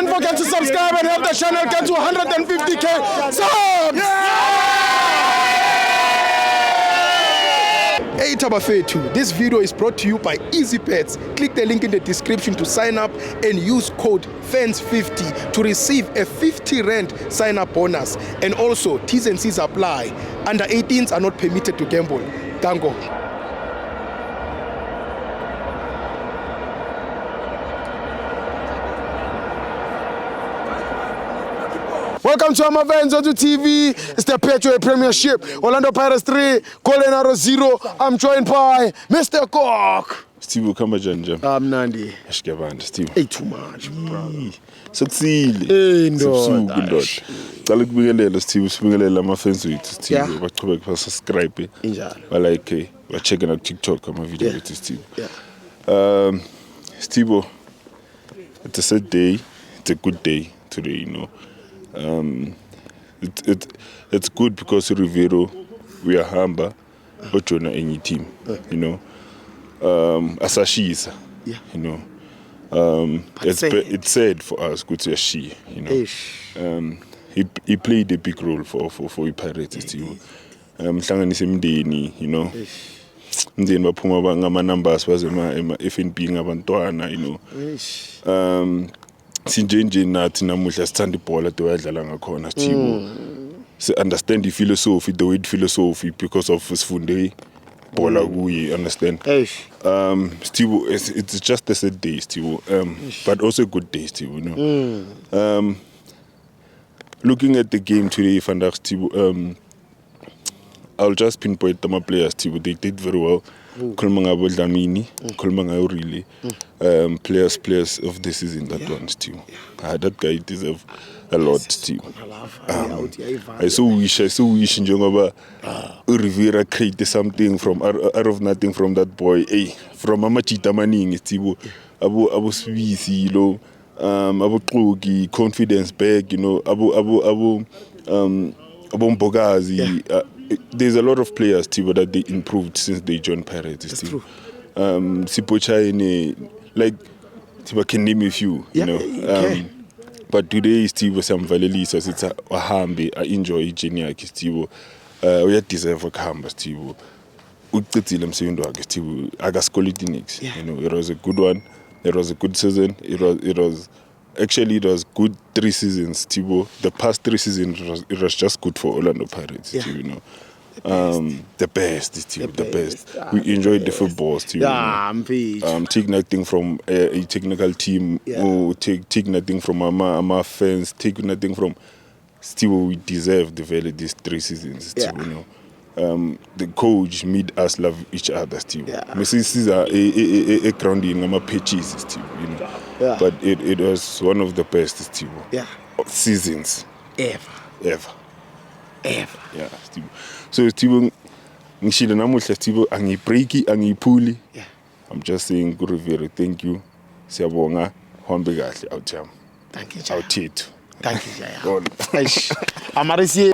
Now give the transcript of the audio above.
don't forget to subscribe and help the channel get to 150k subs. Hey Tabafetu, this video is brought to you by EasyPets. Click the link in the description to sign up and use code FANS50 to receive a 50 Rand sign up bonus. And also, T's and C's apply. Under 18s are not permitted to gamble. Tango. Welcome to Amavenzo TV. It's the Petro Premiership. Orlando Pirates 3, Colorado 0. I'm joined by Mr. Cock. Steve Kamajanja. I'm Nandi. Ashkaband, Steve. Hey, too much, bro. Sokusile. Hey, no. Ndoda. Cala kubingelela Steve, sibingelela ama-fans wethu Steve. Yeah. Baqhubeka ba-subscribe. Injalo. Ba-like, ba-check na TikTok ama-video wethu Steve. Yeah. Steve, it's a sad day. It's a good day today, you know. It's good because Rivero, we are humble, but you're not any team, you know. Asashisa, yeah. You know. It's sad for us, good to see, you know. He played a big role for Pirates team. Mhlanganise imndeni, you know. Mndeni baphuma ngama numbers was ema FNB ngabantwana, you know. Sinjenje nathi namuhla sithanda ibhola deyadlala ngakhona Steve. Se understand the philosophy, the word philosophy because of sifunde bola kuye, understand? Steve, it's just a sad day, Steve. But also a good day, Steve, you know. Looking at the game today, Vandag Steve, I'll just pinpoint my players, Steve. They did very well. Kolmanga Boldamini, Kolmanga really. Players of the season, that one, Steve. That guy deserves a lot, Steve. I so wish Njongoba Rivera created something from out of nothing from that boy. Hey, from Amachita Maning, Steve. Abu Swisi, you know, Abu Klugi, confidence back, you know, Abu Mbogazi. There's a lot of players, Steve, that they improved since they joined Pirates, Steve. Sipochaine, like, Steve, I can name a few, you know. But today, Steve, some Valelisas, it's a hambe. I enjoy Geniak, Steve. We deserve a camera, Steve. Steve, I got quality next. You know, it was a good one. It was a good season. It was good 3 seasons, Steve. The past 3 seasons, it was just good for Orlando Pirates, Steve, you know. The best, Steve, the best. We enjoyed the football, Steve. Take nothing from a technical team, or take nothing from our fans, take nothing from Steve. We deserve the value these 3 seasons, Steve, you know. The coach made us love each other, Steve. This is a grounding, I'm a pitches, Steve, you know. But it was one of the best, Steve. Seasons. Ever. Yeah, Steve. So, Steve, ngishilo namuhla Steve, angibreaki, angipuli. I'm just saying, Rivera, thank you. Siyabonga, hambe kahle out jam. Thank you, Out it. Thank you, Jaya. Amarisi.